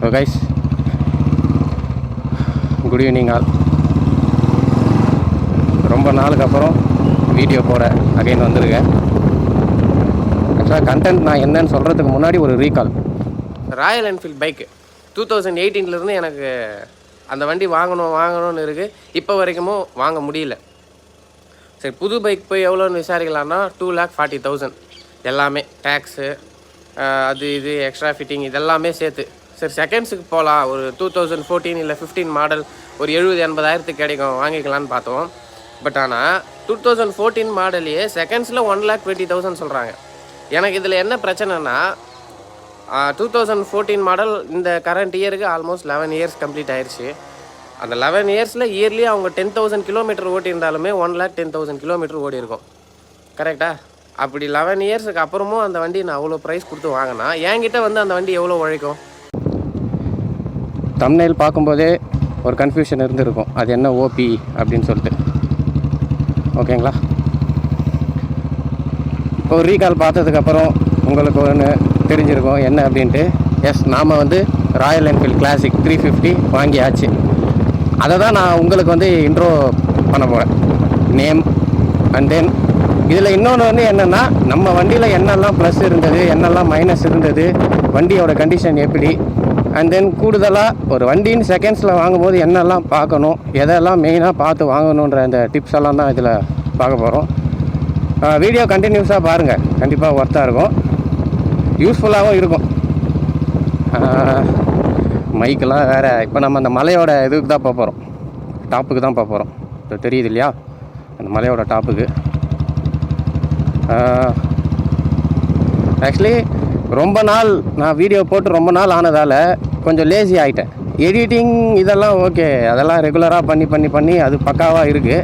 So guys, good evening all. ரொம்ப நாளுக்கு அப்புறம் வீடியோ போட அகைன் வந்திருக்கேன். ஆக்சுவலாக கண்டென்ட் நான் என்னன்னு சொல்கிறதுக்கு முன்னாடி ஒரு ரீகால். ராயல் என்ஃபீல்ட் பைக்கு 2018 எனக்கு அந்த வண்டி வாங்கணும்னு இருக்குது. இப்போ வரைக்கும் வாங்க முடியல. சரி, புது பைக் போய் எவ்வளோன்னு விசாரிக்கலான்னா 2,40,000 எல்லாமே டேக்ஸு, அது இது எக்ஸ்ட்ரா ஃபிட்டிங் இதெல்லாமே சேர்த்து. சரி, செகண்ட்ஸுக்கு போகலாம், ஒரு 2014 இல்லை 15 மாடல் ஒரு 70,000-80,000 கிடைக்கும், வாங்கிக்கலான்னு பார்த்தோம். பட் ஆனால் 2014 மாடலையே செகண்ட்ஸில் 1,20,000 சொல்கிறாங்க. எனக்கு இதில் என்ன பிரச்சனைனா 2014 மாடல் இந்த கரண்ட் இயருக்கு ஆல்மோஸ்ட் 11 இயர்ஸ் கம்ப்ளீட் ஆயிடுச்சு. அந்த 11 இயர்ஸில் இயர்லி அவங்க 10,000 கிலோமீட்டர் ஓட்டியிருந்தாலுமே 1,10,000 கிலோமீட்டர் ஓடி இருக்கும். கரெக்டாக? அப்படி 11 இயர்ஸுக்கு அப்புறமும் அந்த வண்டி நான் அவ்வளோ ப்ரைஸ் கொடுத்து வாங்கினா என்கிட்ட அந்த வண்டி எவ்வளோ உழைக்கும்? தம்ப்நெயில் பார்க்கும்போதே ஒரு கன்ஃபியூஷன் இருந்திருக்கும், அது என்ன ஓபி அப்படின்னு சொல்லிட்டு. ஓகேங்களா? இப்போ ஒரு ரீகால் பார்த்ததுக்கப்புறம் உங்களுக்கு ஒன்று தெரிஞ்சிருக்கும் என்ன அப்படின்ட்டு. எஸ், நாம் ராயல் என்ஃபீல்ட் கிளாசிக் 350 வாங்கியாச்சு. அதை தான் நான் உங்களுக்கு இன்ட்ரோ பண்ண போகிறேன், நேம். அண்ட் தென் இதில் இன்னொன்று என்னென்னா, நம்ம வண்டியில் என்னெல்லாம் ப்ளஸ் இருந்தது, என்னெல்லாம் மைனஸ் இருந்தது, வண்டியோட கண்டிஷன் எப்படி, அண்ட் தென் கூடுதலாக ஒரு வண்டின்னு செகண்ட்ஸில் வாங்கும்போது என்னெல்லாம் பார்க்கணும், எதெல்லாம் மெயினாக பார்த்து வாங்கணுன்ற அந்த டிப்ஸ் எல்லாம் தான் இதில் பார்க்க போகிறோம். வீடியோ கண்டினியூஸாக பாருங்கள், கண்டிப்பாக ஒர்த்தாக இருக்கும், யூஸ்ஃபுல்லாகவும் இருக்கும். மைக்கெல்லாம் வேறு. இப்போ நம்ம அந்த மலையோட இதுக்கு தான் போக போகிறோம், டாப்புக்கு தான் போக போகிறோம். இப்போ தெரியுது இல்லையா, அந்த மலையோட டாப்புக்கு. ஆக்சுவலி ரொம்ப நாள் நான் வீடியோ போட்டு ரொம்ப நாள் ஆனதால் கொஞ்சம் லேசி ஆகிட்டேன். எடிட்டிங் இதெல்லாம் ஓகே, அதெல்லாம் ரெகுலராக பண்ணி அது பக்காவாக இருக்குது.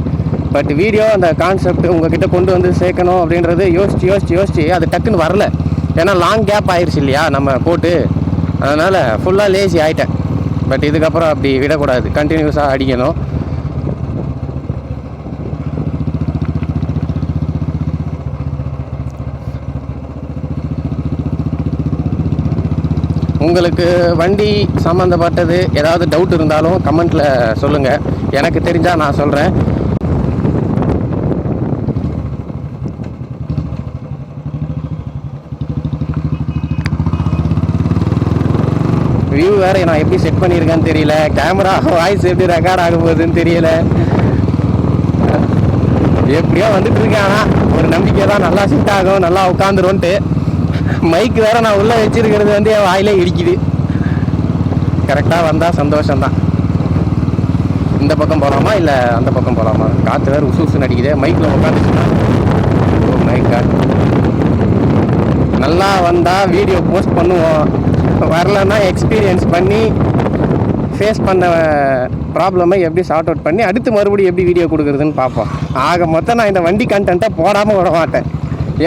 பட் வீடியோ அந்த கான்செப்ட் உங்கள்கிட்ட கொண்டு சேர்க்கணும் அப்படின்றது யோசிச்சு அது டக்குன்னு வரல. ஏன்னா லாங் கேப் ஆயிடுச்சு இல்லையா நம்ம போட்டு, அதனால் ஃபுல்லாக லேசி ஆகிட்டேன். பட் இதுக்கப்புறம் அப்படி விடக்கூடாது, கண்டினியூஸாக அடிக்கணும். உங்களுக்கு வண்டி சம்மந்தப்பட்டது ஏதாவது டவுட் இருந்தாலும் கமெண்ட்டில் சொல்லுங்கள், எனக்கு தெரிஞ்சால் நான் சொல்கிறேன். வியூ வேறு நான் எப்படி செட் பண்ணியிருக்கேன்னு தெரியல, கேமரா வாய்ஸ் எப்படி ரெக்கார்ட் ஆக போகுதுன்னு தெரியல. எப்படியோ வந்துட்டுருக்கேன். ஆனால் ஒரு நம்பிக்கை தான், நல்லா செட் ஆகும், நல்லா உட்காந்துருவோன்ட்டு. மைக் வேறு நான் உள்ளே வச்சுருக்கிறது என் வாயிலே இடிக்குது. கரெக்டாக வந்தால் சந்தோஷம்தான். இந்த பக்கம் போகலாமா இல்லை அந்த பக்கம் போகலாமா? காற்று வேறு உசு நடிக்குது. மைக்கில் உட்காந்துச்சுன்னா மைக் நல்லா வந்தால் வீடியோ போஸ்ட் பண்ணுவோம், வரலன்னா எக்ஸ்பீரியன்ஸ் பண்ணி ஃபேஸ் பண்ண ப்ராப்ளமை எப்படி சார்ட் அவுட் பண்ணி அடுத்து மறுபடியும் எப்படி வீடியோ கொடுக்குறதுன்னு பார்ப்போம். ஆக மொத்தம் நான் இந்த வண்டி கண்டென்ட்டை போடாமல் விட மாட்டேன்.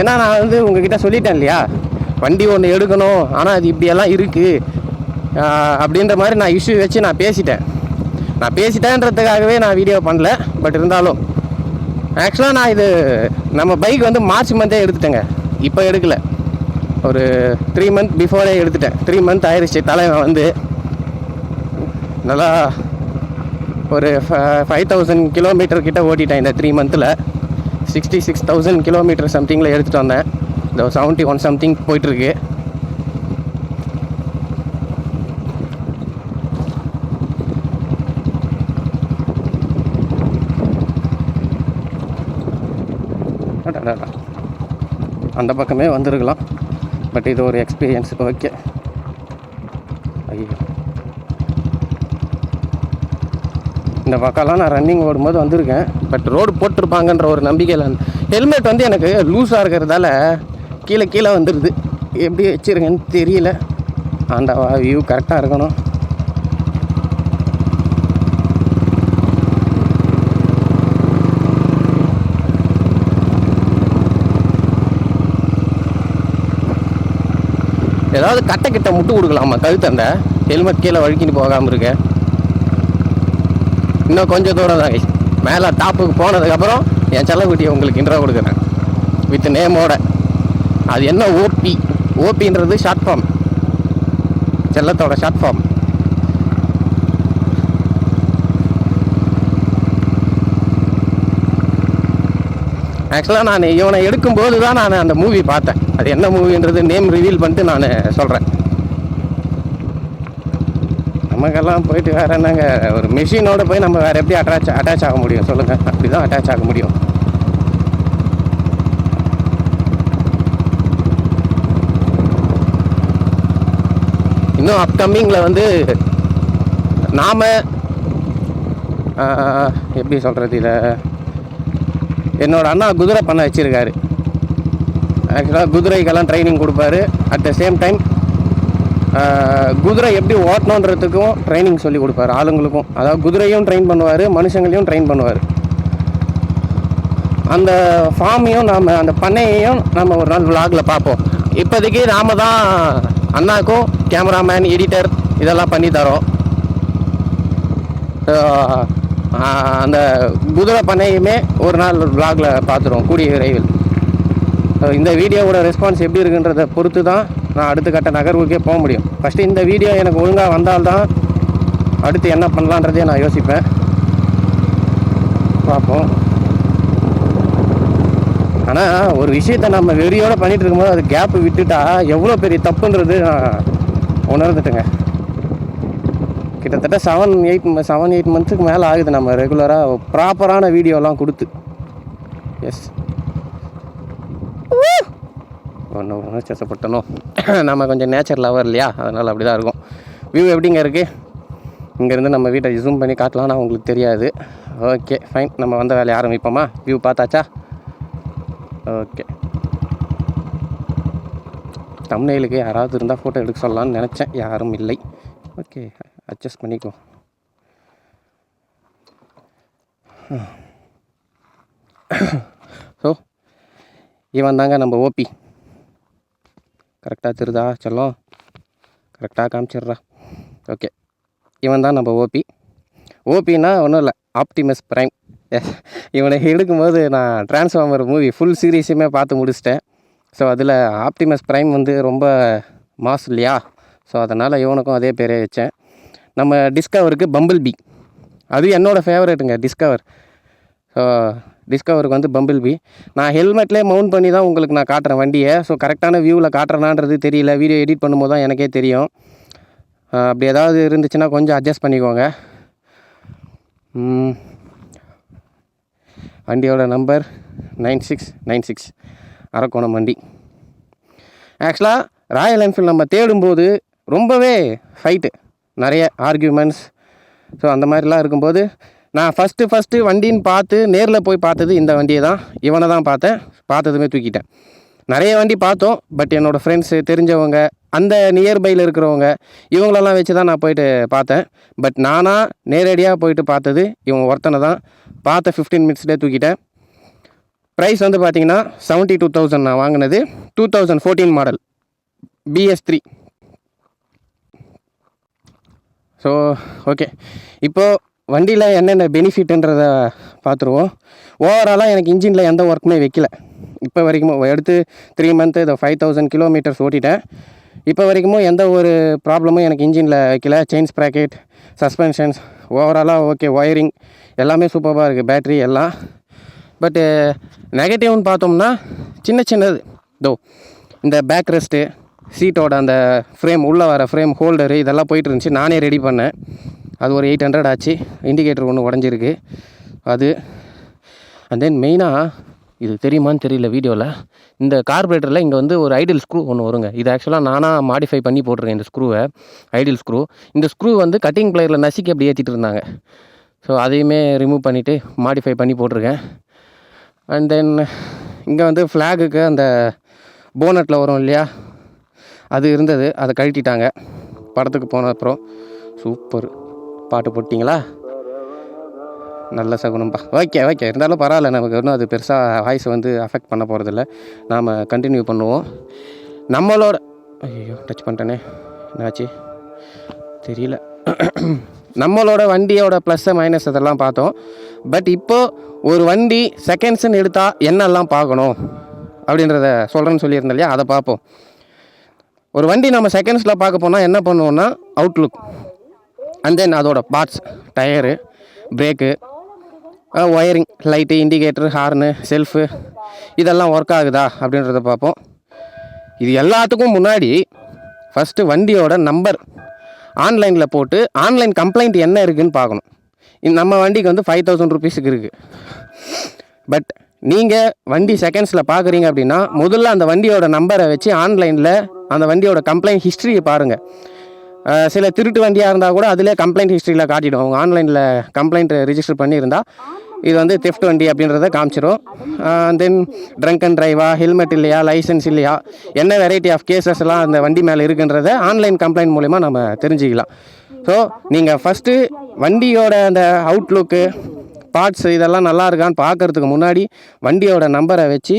ஏன்னா நான் உங்ககிட்ட சொல்லிட்டேன் இல்லையா, வண்டி ஒன்று எடுக்கணும், ஆனால் அது இப்படியெல்லாம் இருக்குது அப்படின்ற மாதிரி நான் இஷ்யூ வச்சு நான் பேசிட்டேன்றதுக்காகவே நான் வீடியோ பண்ணல. பட் இருந்தாலும் ஆக்சுவலாக நான் இது நம்ம பைக் மார்ச் மந்தே எடுத்துட்டேங்க. இப்போ எடுக்கலை, ஒரு 3 மந்த் பிஃபோரே எடுத்துட்டேன். 3 மந்த் ஆயிடுச்சு. தலைவன் நல்லா ஒரு 5,000 கிலோமீட்டர் கிட்ட ஓட்டிட்டேன் இந்த 3 மந்தில். 66,000 கிலோமீட்டர் சம்திங்கில் எடுத்துகிட்டு வந்தேன். இந்த 71 சம்திங் போயிட்டுருக்கு. அந்த பக்கமே வந்துருக்கலாம், பட் இது ஒரு எக்ஸ்பீரியன்ஸ். ஓகே. ஐயோ, இந்த பக்கம்லாம் நான் ரன்னிங் ஓடும்போது வந்திருக்கேன். பட் ரோடு போட்டிருப்பாங்கன்ற ஒரு நம்பிக்கையில் ஹெல்மெட் எனக்கு லூஸாக இருக்கிறதால கீழே வந்துடுது. எப்படி வச்சுருங்கன்னு தெரியல. அந்த வியூ கரெக்டாக இருக்கணும். ஏதாவது கட்டை முட்டு கொடுக்கலாமா கழுத்தண்ட? ஹெல்மெட் கீழே வழுக்கிட்டு போகாமல் இருக்க. இன்னும் கொஞ்சம் தூரம் தான் மேலே டாப்புக்கு போனதுக்கப்புறம் என் செல்லக்குட்டியை உங்களுக்கு இன்ட்ரோ கொடுக்குறேன் வித் நேமோட. அது என்ன ஓபின்றது ஷார்ட் ஃபார்ம், செல்லத்தோட ஷார்ட் ஃபார்ம். ஆக்சுவலாக நான் இவனை எடுக்கும்போது தான் நான் அந்த மூவி பார்த்தேன். அது என்ன மூவின்றது நேம் ரிவீல் பண்ணிட்டு நான் சொல்கிறேன். நமக்கெல்லாம் போயிட்டு வேறு என்னங்க, ஒரு மிஷினோடு போய் நம்ம வேறு எப்படி அட்டாச் ஆக முடியும் சொல்லுங்கள்? அப்படி தான் அட்டாச் ஆக முடியும். இன்னும் அப்கமிங்கில் வந்து நாம் எப்படி சொல்கிறது, இதை என்னோடய அண்ணா குதிரை பண்ண வச்சுருக்காரு. ஆக்சுவலாக குதிரைக்கெல்லாம் ட்ரைனிங் கொடுப்பாரு. அட் த சேம் டைம் குதிரை எப்படி ஓட்டணுன்றதுக்கும் ட்ரைனிங் சொல்லி கொடுப்பாரு ஆளுங்களுக்கும். அதாவது குதிரையும் ட்ரெயின் பண்ணுவார், மனுஷங்களையும் ட்ரெயின் பண்ணுவார். அந்த ஃபார்மையும் அந்த பண்ணையையும் நம்ம ஒரு நாள் விலாகில் பார்ப்போம். இப்போதைக்கு நாம் தான் அண்ணாக்கும் கேமராமேன், எடிட்டர் இதெல்லாம் பண்ணி தரோம். அந்த குதிரை பண்ணையுமே ஒரு நாள் விலாகில் பார்த்துருவோம் கூடிய விரைவில். இந்த வீடியோவோட ரெஸ்பான்ஸ் எப்படி இருக்குன்றதை பொறுத்து தான் நான் அடுத்த கட்ட நகர்வுக்கே போக முடியும். ஃபஸ்ட்டு இந்த வீடியோ எனக்கு ஒழுங்காக வந்தால்தான் அடுத்து என்ன பண்ணலான்றதே நான் யோசிப்பேன். பார்ப்போம். ஆனால் ஒரு விஷயத்தை நம்ம வெறியோடு பண்ணிகிட்டு இருக்கும்போது அது கேப்பு விட்டுட்டா எவ்வளோ பெரிய தப்புன்றது நான் உணர்ந்துட்டேங்க. கிட்டத்தட்ட 7-8 மந்த்ஸுக்கு மேலே ஆகுது நம்ம ரெகுலராக ப்ராப்பரான வீடியோலாம் கொடுத்து. எஸ், ஒன்று உணர்ச்சப்பட்டனோ. நம்ம கொஞ்சம் நேச்சர் லவர் இல்லையா, அதனால் அப்படி தான் இருக்கும். வியூ எப்படிங்க இருக்குது? இங்கேருந்து நம்ம வீட்டை ஜூம் பண்ணி காட்டலாம்னா உங்களுக்கு தெரியாது. ஓகே ஃபைன், நம்ம வந்த வேலையை ஆரம்பிப்போமா? வியூ பார்த்தாச்சா? ஓகே. தம்ப்நெயிலுக்கு யாராவது இருந்தால் ஃபோட்டோ எடுக்க சொல்லலான்னு நினச்சேன், யாரும் இல்லை. ஓகே, அட்ஜஸ்ட் பண்ணிக்கோ. ஸோ இவன் தாங்க நம்ம ஓபி. கரெக்டாக தெரியுதா செல்லம்? கரெக்டாக காமிச்சிட்றா. ஓகே, இவன் தான் நம்ம ஓபின்னா ஒன்றும் இல்லை, ஆப்டிமஸ் ப்ரைம். எஸ், இவனை எடுக்கும்போது நான் டிரான்ஸ்ஃபார்மர் மூவி ஃபுல் சீரீஸுமே பார்த்து முடிச்சிட்டேன். ஸோ அதில் ஆப்டிமஸ் ப்ரைம் வந்து ரொம்ப மாஸ் இல்லையா? ஸோ அதனால் இவனுக்கும் அதே பேரே வச்சேன். நம்ம டிஸ்கவருக்கு பம்பிள் பி, அது என்னோடய ஃபேவரேட்டுங்க டிஸ்கவர். ஸோ டிஸ்கவருக்கு வந்து பம்பிள் பி. நான் ஹெல்மெட்லேயே மவுண்ட் பண்ணி தான் உங்களுக்கு நான் காட்டுறேன் வண்டியை. ஸோ கரெக்டான வியூவில் காட்டுறேனான்றது தெரியல, வீடியோ எடிட் பண்ணும்போது தான் எனக்கே தெரியும். அப்படி ஏதாவது இருந்துச்சுன்னா கொஞ்சம் அட்ஜஸ்ட் பண்ணிக்கோங்க. வண்டியோட நம்பர் 9696 அரக்கோணம் வண்டி. ஆக்சுவலாக ராயல் என்ஃபீல்டு நம்ம தேடும்போது ரொம்பவே ஃபைட்டு, நிறைய ஆர்கியூமெண்ட்ஸ். ஸோ அந்த மாதிரிலாம் இருக்கும்போது நான் ஃபஸ்ட்டு வண்டின்னு பார்த்து நேரில் போய் பார்த்தது இந்த வண்டியை தான். இவனை தான் பார்த்ததுமே தூக்கிட்டேன். நிறைய வண்டி பார்த்தோம், பட் என்னோடய ஃப்ரெண்ட்ஸு, தெரிஞ்சவங்க, அந்த நியர்பையில் இருக்கிறவங்க, இவங்களெல்லாம் வச்சு தான் நான் போயிட்டு பார்த்தேன். பட் நானாக நேரடியாக போயிட்டு பார்த்தது இவங்க ஒருத்தனை தான். பார்த்த 15 மினிட்ஸ்லேயே தூக்கிட்டேன். ப்ரைஸ் வந்து பார்த்திங்கன்னா 72,000 நான் வாங்கினது. 2014 மாடல் BS3. ஸோ ஓகே, இப்போது வண்டியில் என்னென்ன பெனிஃபிட்டுன்றதை பார்த்துருவோம். ஓவராலாக எனக்கு இன்ஜினில் எந்த ஒர்க்குமே வைக்கல இப்போ வரைக்கும். எடுத்து 3 மந்த்து இதை 5000 கிலோமீட்டர்ஸ் ஓட்டிட்டேன். இப்போ வரைக்கும் எந்த ஒரு ப்ராப்ளமும் எனக்கு இன்ஜினில் வைக்கல. செயின் ஸ்ப்ராக்கெட், சஸ்பென்ஷன்ஸ் ஓவராலாக ஓகே. ஒயரிங் எல்லாமே சூப்பராக இருக்குது, பேட்ரி எல்லாம். பட்டு நெகட்டிவ்னு பார்த்தோம்னா சின்னது இந்த பேக் ரெஸ்ட்டு, சீட்டோட அந்த ஃப்ரேம், உள்ளே வர ஃப்ரேம் ஹோல்டரு இதெல்லாம் போயிட்டு இருந்துச்சு. நானே ரெடி பண்ணேன். அது ஒரு 800 ஆச்சு. இண்டிகேட்டர் ஒன்று உடஞ்சிருக்கு அது. அண்ட் தென் மெயினாக இது தெரியுமான்னு தெரியல வீடியோவில், இந்த கார்பரேட்டரில் இங்கே வந்து ஒரு ஐடியல் ஸ்க்ரூ ஒன்று வருங்க. இது ஆக்சுவலாக நானாக மாடிஃபை பண்ணி போட்டிருக்கேன் இந்த ஸ்க்ரூவை, ஐடியல் ஸ்க்ரூ. இந்த ஸ்க்ரூ வந்து கட்டிங் பிளேயரில் நசுக்கி அப்படி ஏற்றிட்டு இருந்தாங்க. ஸோ அதையுமே ரிமூவ் பண்ணிவிட்டு மாடிஃபை பண்ணி போட்டிருக்கேன். அண்ட் தென் இங்கே வந்து ஃப்ளாகுக்கு அந்த போனட்டில் வரும் இல்லையா, அது இருந்தது, அதை கழட்டிட்டாங்க படத்துக்கு போன அப்புறம். சூப்பர் பாட்டு போட்டிங்களா, நல்ல சகுனம்பா. ஓகே இருந்தாலும் பரவாயில்ல, நமக்கு இன்னும் அது பெருசாக வாய்ஸ் வந்து அஃபெக்ட் பண்ண போகிறதில்ல. நாம் கண்டினியூ பண்ணுவோம். நம்மளோட ஐயோ டச் பண்ணிட்டேனே, என்னாச்சு தெரியல. நம்மளோட வண்டியோட ப்ளஸ்ஸை மைனஸ் அதெல்லாம் பார்த்தோம். பட் இப்போது ஒரு வண்டி செகண்ட்ஸ்ன்னு எடுத்தால் என்னெல்லாம் பார்க்கணும் அப்படின்றத சொல்கிறேன்னு சொல்லியிருந்தேன் இல்லையா, அதை பார்ப்போம். ஒரு வண்டி நம்ம செகண்ட்ஸில் பார்க்க போனால் என்ன பண்ணுவோன்னா அவுட்லுக், அண்ட் தென் அதோட parts, tyre, brake, wiring, light, indicator, horn, self இதெல்லாம் ஒர்க் ஆகுதா அப்படின்றத பார்ப்போம். இது எல்லாத்துக்கும் முன்னாடி ஃபஸ்ட்டு வண்டியோட நம்பர் ஆன்லைனில் போட்டு ஆன்லைன் கம்ப்ளைண்ட் என்ன இருக்குதுன்னு பார்க்கணும். நம்ம வண்டிக்கு வந்து 5000 ருபீஸுக்கு இருக்குது. பட் நீங்கள் வண்டி செகண்ட்ஸில் பார்க்குறீங்க அப்படின்னா முதல்ல அந்த வண்டியோட நம்பரை வச்சு ஆன்லைனில் அந்த வண்டியோட கம்ப்ளைண்ட் ஹிஸ்ட்ரியை பாருங்கள். சில திருட்டு வண்டியாக இருந்தால் கூட அதிலே கம்ப்ளைண்ட் ஹிஸ்ட்ரியில் காட்டிடும். அவங்க ஆன்லைனில் கம்ப்ளைண்ட் ரிஜிஸ்டர் பண்ணியிருந்தால் இது வந்து தெஃப்ட் வண்டி அப்படின்றத காமிச்சிடும். தென் ட்ரங்க் அண்ட் ட்ரைவா, ஹெல்மெட் இல்லையா, லைசன்ஸ் இல்லையா, என்ன வெரைட்டி ஆஃப் கேசஸ் எல்லாம் அந்த வண்டி மேலே இருக்குன்றத ஆன்லைன் கம்ப்ளைண்ட் மூலிமா நம்ம தெரிஞ்சுக்கலாம். ஸோ நீங்கள் ஃபஸ்ட்டு வண்டியோட அந்த அவுட்லுக்கு, பார்ட்ஸு இதெல்லாம் நல்லா இருக்கான்னு பார்க்குறதுக்கு முன்னாடி வண்டியோட நம்பரை வச்சு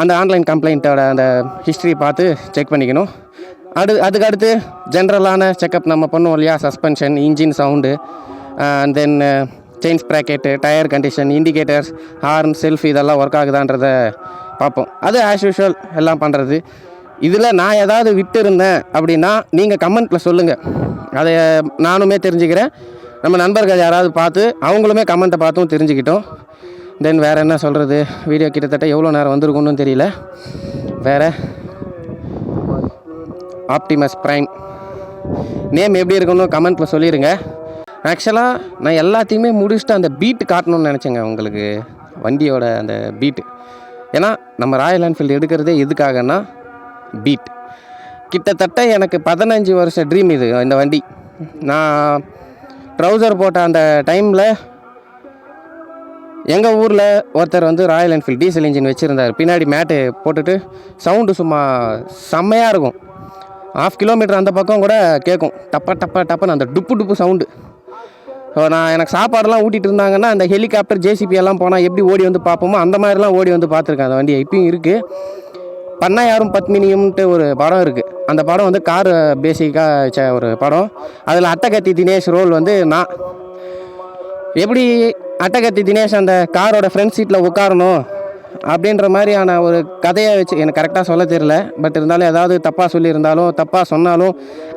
அந்த ஆன்லைன் கம்ப்ளைண்ட்டோட அந்த ஹிஸ்ட்ரி பார்த்து செக் பண்ணிக்கணும். அதுக்கடுத்து ஜென்ரலான செக்கப் நம்ம பண்ணுவோம் இல்லையா, suspension, engine sound, then chain sprocket, tyre condition, indicators, horn, self இதெல்லாம் ஒர்க் ஆகுதான்றத பார்ப்போம். அது ஆஸ் யூஷுவல் எல்லாம் பண்ணுறது. இதில் நான் ஏதாவது விட்டு இருந்தேன் அப்படின்னா நீங்கள் கமெண்ட்டில் சொல்லுங்கள், அதை நானுமே தெரிஞ்சுக்கிறேன். நம்ம நண்பர்கள் யாராவது பார்த்து அவங்களுமே கமெண்ட்டை பார்த்தும் தெரிஞ்சுக்கிட்டோம். தென் வேறு என்ன சொல்கிறது, வீடியோ கிட்டத்தட்ட எவ்வளோ நேரம் வந்திருக்குன்னு தெரியல. வேறு ஆப்டிமஸ் ப்ரைம் நேம் எப்படி இருக்குன்னு கமெண்ட்டில் சொல்லிடுங்க. ஆக்சுவலாக நான் எல்லாத்தையுமே முடிச்சுட்டு அந்த பீட்டு காட்டணும்னு நினச்சேங்க உங்களுக்கு, வண்டியோட அந்த பீட்டு. ஏன்னா நம்ம ராயல் என்ஃபீல்டு எடுக்கிறதே எதுக்காகன்னா பீட். கிட்டத்தட்ட எனக்கு 15 வருஷ ட்ரீம் இது. இந்த வண்டி நான் ட்ரௌசர் போட்ட அந்த டைமில் எங்கள் ஊரில் ஒருத்தர் வந்து ராயல் என்ஃபீல்டு டீசல் இன்ஜின் வச்சுருந்தார். பின்னாடி மேட்டு போட்டுட்டு சவுண்டு சும்மா செம்மையாக இருக்கும். 1/2 கிலோமீட்டர் அந்த பக்கம் கூட கேட்கும், டப்பா டப்பா டப்புன்னு அந்த டுப்பு சவுண்டு. ஸோ எனக்கு சாப்பாடெல்லாம் ஊட்டிகிட்டு இருந்தாங்கன்னா அந்த ஹெலிகாப்டர், ஜேசிபி எல்லாம் போனால் எப்படி ஓடி வந்து பார்ப்போமோ அந்த மாதிரிலாம் ஓடி வந்து பார்த்துருக்கேன். அந்த வண்டி இப்பயும் இருக்குது. பண்ணையாரும் பத்மினியும்ன்ட்டு ஒரு படம் இருக்குது. அந்த படம் வந்து கார் பேசிக்காக வச்ச ஒரு படம். அதில் அட்டகத்தி தினேஷ் ரோல் வந்து நான். எப்படி அட்டகத்தி தினேஷ் அந்த காரோட ஃப்ரண்ட் சீட்டில் உட்காரணும் அப்படின்ற மாதிரியான ஒரு கதையை வச்சு, எனக்கு கரெக்டாக சொல்ல தெரியல. பட் இருந்தாலும் ஏதாவது தப்பாக சொல்லியிருந்தாலும் தப்பாக சொன்னாலும்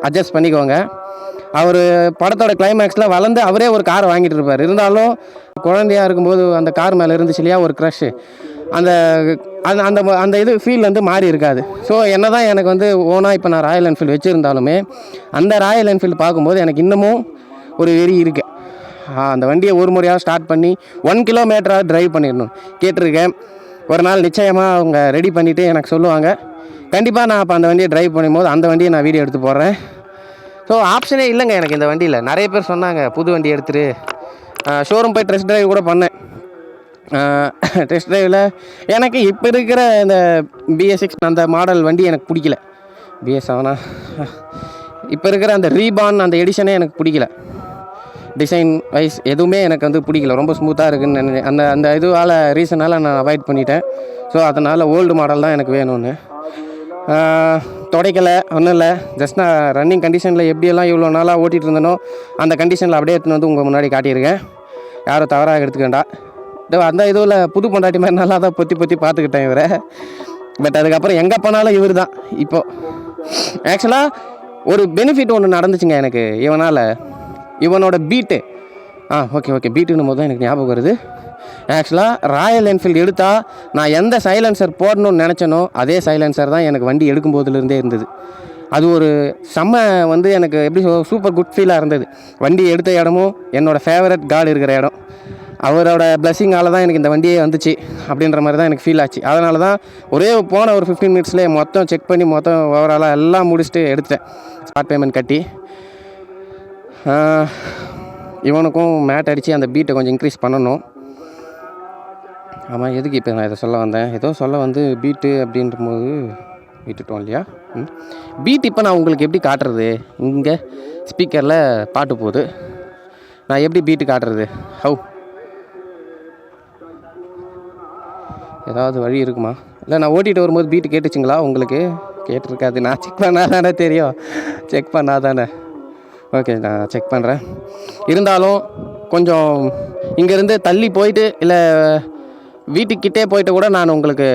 அட்ஜஸ்ட் பண்ணிக்கோங்க. அவர் படத்தோட கிளைமேக்ஸில் வளர்ந்து அவரே ஒரு காரை வாங்கிட்டு இருப்பார். இருந்தாலும் குழந்தையாக இருக்கும்போது அந்த கார் மேலே இருந்துச்சு இல்லையா ஒரு க்ரஷ்ஷு, அந்த அந்த அந்த இது ஃபீல் வந்து மாறி இருக்காது. ஸோ என்ன தான் எனக்கு வந்து ஓனாக இப்போ நான் ராயல் என்ஃபீல்டு வச்சுருந்தாலுமே அந்த ராயல் என்ஃபீல்டு பார்க்கும்போது எனக்கு இன்னமும் ஒரு வெறி இருக்குது. அந்த வண்டியை ஒரு முறையாக ஸ்டார்ட் பண்ணி 1 கிலோமீட்டராக ட்ரைவ் பண்ணிடணும் கேட்டிருக்கேன். ஒரு நாள் நிச்சயமாக அவங்க ரெடி பண்ணிவிட்டு எனக்கு சொல்லுவாங்க. கண்டிப்பாக நான் அப்போ அந்த வண்டியை ட்ரைவ் பண்ணும்போது அந்த வண்டியை நான் வீடியோ எடுத்து போடுறேன். ஸோ ஆப்ஷனே இல்லைங்க எனக்கு இந்த வண்டியில். நிறைய பேர் சொன்னாங்க புது வண்டி எடுத்துரு. ஷோரூம் போய் டெஸ்ட் ட்ரைவ் கூட பண்ணேன். டெஸ்ட் ட்ரைவில் எனக்கு இப்போ இருக்கிற இந்த BS6 அந்த மாடல் வண்டி எனக்கு பிடிக்கல. BS7 இப்போ இருக்கிற அந்த ரீபான் அந்த எடிஷனே எனக்கு பிடிக்கல. டிசைன் வைஸ் எதுவுமே எனக்கு வந்து பிடிக்கல. ரொம்ப ஸ்மூத்தாக இருக்குதுன்னு நினைக்கிறேன். அந்த அந்த இதுவால் ரீசனால் நான் அவாய்ட் பண்ணிட்டேன். ஸோ அதனால் ஓல்டு மாடல் தான் எனக்கு வேணும்னு. துடைக்கலை, ஒன்றும் இல்லை. ஜஸ்ட் நான் ரன்னிங் கண்டிஷனில் எப்படியெல்லாம் இவ்வளோ நாளாக ஓட்டிகிட்டு இருந்தனோ அந்த கண்டிஷனில் அப்படியே எடுத்துன்னு வந்து உங்கள் முன்னாடி காட்டியிருக்கேன். யாரும் தவறாக எடுத்துக்கண்டா. அந்த இதுவில் புது பொண்டாட்டி மாதிரி நல்லா தான் பொத்தி பார்த்துக்கிட்டேன் இவரை. பட் அதுக்கப்புறம் எங்கே போனாலும் இவர் தான். இப்போது ஆக்சுவலாக ஒரு பெனிஃபிட் ஒன்று நடந்துச்சுங்க எனக்கு இவனால். இவனோட பீட்டு ஓகே பீட்டுன்னும் போது தான் எனக்கு ஞாபகம் வருது. ஆக்சுவலாக ராயல் என்ஃபீல்டு எடுத்தால் நான் எந்த சைலன்சர் போடணும்னு நினச்சனோ அதே சைலன்சர் தான் எனக்கு வண்டி எடுக்கும்போதுலேருந்தே இருந்தது. அது ஒரு செம்ம வந்து எனக்கு எப்படி சூப்பர் குட் ஃபீலாக இருந்தது. வண்டி எடுத்த இடமும் என்னோடய ஃபேவரட் கார்டு இருக்கிற இடம். அவரோட பிளஸ்ஸிங்கால் தான் எனக்கு இந்த வண்டியே வந்துச்சு அப்படின்ற மாதிரி தான் எனக்கு ஃபீல் ஆச்சு. அதனால தான் ஒரே போன ஒரு 15 மினிட்ஸ்லேயே மொத்தம் செக் பண்ணி மொத்தம் ஓவராலாக எல்லாம் முடிச்சுட்டு எடுத்துட்டேன். ஸ்பாட் பேமெண்ட் கட்டி இவனுக்கும் மேட் அடித்து அந்த பீட்டை கொஞ்சம் இன்க்ரீஸ் பண்ணணும். ஆமாம், எதுக்கு இப்போ நான் இதை சொல்ல வந்தேன், ஏதோ சொல்ல வந்து பீட்டு அப்படின்றபோது விட்டுட்டோம் இல்லையா. பீட் இப்போ நான் உங்களுக்கு எப்படி காட்டுறது? இங்கே ஸ்பீக்கரில் பாட்டு போகுது, நான் எப்படி பீட்டு காட்டுறது? ஹவு ஏதாவது வழி இருக்குமா? இல்லை நான் ஓட்டிகிட்டு வரும்போது பீட்டு கேட்டுச்சுங்களா உங்களுக்கு? கேட்டிருக்காது. நான் செக் பண்ணால் தானே தெரியும். செக் பண்ணால் தானே. ஓகே, நான் செக் பண்ணுறேன். இருந்தாலும் கொஞ்சம் இங்கேருந்து தள்ளி போயிட்டு இல்லை வீட்டுக்கிட்டே போயிட்டு கூட நான் உங்களுக்கு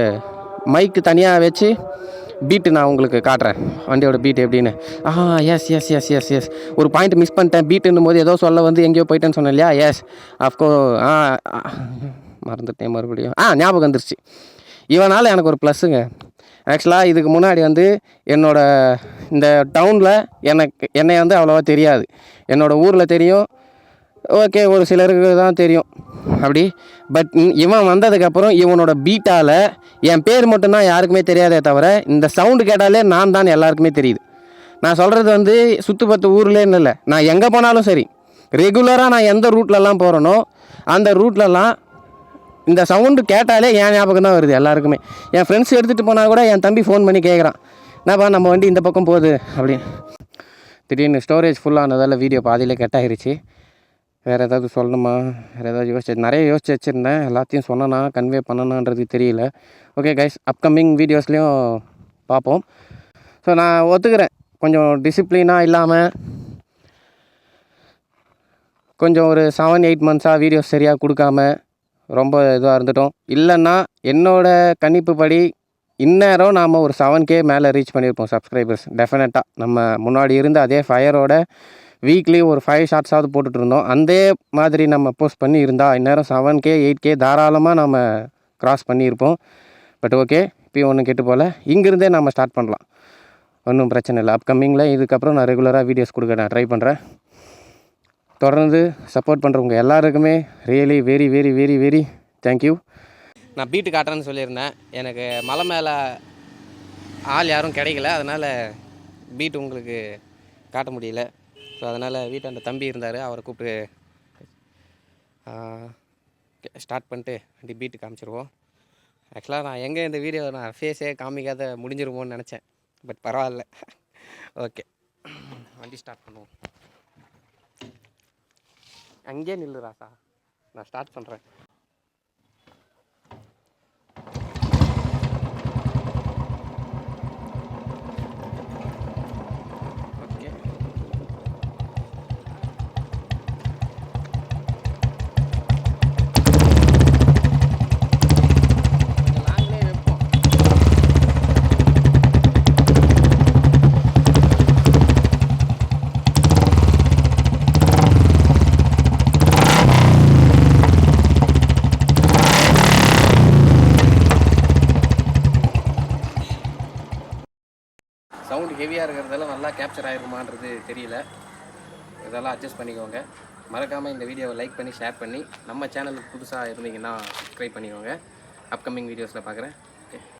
மைக்கு தனியாக வச்சு பீட்டு நான் உங்களுக்கு காட்டுறேன், வண்டியோட பீட் எப்படின்னு. Yes yes yes yes yes ஒரு பாயிண்ட் மிஸ் பண்ணிட்டேன். பீட்டுன்னும் போது ஏதோ சொல்ல வந்து எங்கேயோ போயிட்டேன்னு சொன்னேன் இல்லையா? எஸ் அஃப்கோ மறந்துட்டேன் மறுபடியும். ஞாபகம் வந்துருச்சு. இவனால் எனக்கு ஒரு ப்ளஸ்ஸுங்க. ஆக்சுவலாக இதுக்கு முன்னாடி வந்து இந்த டவுனில் என்னை வந்து அவ்வளோவா தெரியாது. என்னோடய ஊரில் தெரியும், ஓகே, ஒரு சிலருக்கு தான் தெரியும் அப்படி. பட் இவன் வந்ததுக்கப்புறம் இவனோட பீட்டால் என் பேர் மட்டும்தான் யாருக்குமே தெரியாதே தவிர, இந்த சவுண்டு கேட்டாலே நான் தான் எல்லாருக்குமே தெரியுது. நான் சொல்கிறது வந்து சுற்றுப்பத்து ஊர்லேன்னு இல்லை, நான் எங்கே போனாலும் சரி, ரெகுலராக நான் எந்த ரூட்லலாம் போகிறேனோ அந்த ரூட்லலாம் இந்த சவுண்டு கேட்டாலே என் ஞாபகம் தான் வருது எல்லாருக்குமே. என் ஃப்ரெண்ட்ஸ் எடுத்துகிட்டு போனால் கூட என் தம்பி ஃபோன் பண்ணி கேட்குறான், என்னப்பா நம்ம வண்டி இந்த பக்கம் போகுது அப்படின்னு. திடீர்னு ஸ்டோரேஜ் ஃபுல்லானதால் வீடியோ பாதியிலே கட் ஆகிருச்சு. வேறு ஏதாவது சொல்லணுமா? வேறு ஏதாவது நிறைய யோசிச்சு வச்சுருந்தேன். எல்லாத்தையும் சொன்னேன்னா கன்வே பண்ணணுன்றது தெரியல. ஓகே கைஸ், அப்கமிங் வீடியோஸ்லேயும் பார்ப்போம். ஸோ நான் ஒத்துக்கிறேன், கொஞ்சம் டிசிப்ளினாக இல்லாமல் கொஞ்சம் ஒரு 7-8 மந்த்ஸாக வீடியோஸ் சரியாக கொடுக்காம ரொம்ப இதுவாக இருந்துட்டோம். இல்லைன்னா என்னோடய கணிப்புப்படி இந்நேரம் நாம் ஒரு 7K மேலே ரீச் பண்ணியிருப்போம் சப்ஸ்கிரைபர்ஸ். டெஃபினட்டாக நம்ம முன்னாடி இருந்த அதே ஃபயரோட வீக்லி ஒரு 5 ஷார்ட்ஸாவது போட்டுட்ருந்தோம். அந்த மாதிரி நம்ம போஸ்ட் பண்ணி இருந்தால் இந்நேரம் 7K 8K தாராளமாக நம்ம க்ராஸ் பண்ணியிருப்போம். பட் ஓகே, இப்போயும் ஒன்றும் கெட்டு போகல. இங்கேருந்தே நம்ம ஸ்டார்ட் பண்ணலாம், ஒன்றும் பிரச்சனை இல்லை. அப்கமிங்கில் இதுக்கப்புறம் நான் ரெகுலராக வீடியோஸ் கொடுக்க நான் ட்ரை பண்ணுறேன். தொடர்ந்து சப்போர்ட் பண்ணுறவங்க எல்லாருக்குமே really very very very very thank you. நான் பீட்டு காட்டுறேன்னு சொல்லியிருந்தேன். எனக்கு மலை மேலே ஆள் யாரும் கிடைக்கல, அதனால் பீட்டு உங்களுக்கு காட்ட முடியல. ஸோ அதனால் வீட்டாண்ட தம்பி இருந்தார், அவரை கூப்பிட்டு ஸ்டார்ட் பண்ணிட்டு வண்டி பீட்டு காமிச்சிருவோம். ஆக்சுவலாக நான் எங்கே இந்த வீடியோ நான் ஃபேஸே காமிக்காத முடிஞ்சிருமோன்னு நினச்சேன். பட் பரவாயில்ல, ஓகே, வண்டி ஸ்டார்ட் பண்ணுவோம். அங்கேயே நில்லு ராசா, நான் ஸ்டார்ட் பண்ணுறேன். சவுண்டு ஹெவியாக இருக்கிறதால நல்லா கேப்சர் ஆகிருக்குமான்றது தெரியல, இதெல்லாம் அட்ஜஸ்ட் பண்ணிக்கோங்க. மறக்காமல் இந்த வீடியோவை லைக் பண்ணி ஷேர் பண்ணி நம்ம சேனலுக்கு புதுசாக இருந்தீங்கன்னா சப்ஸ்கிரைப் பண்ணிக்கோங்க. அப்கமிங் வீடியோஸில் பார்க்குறேன். ஓகே.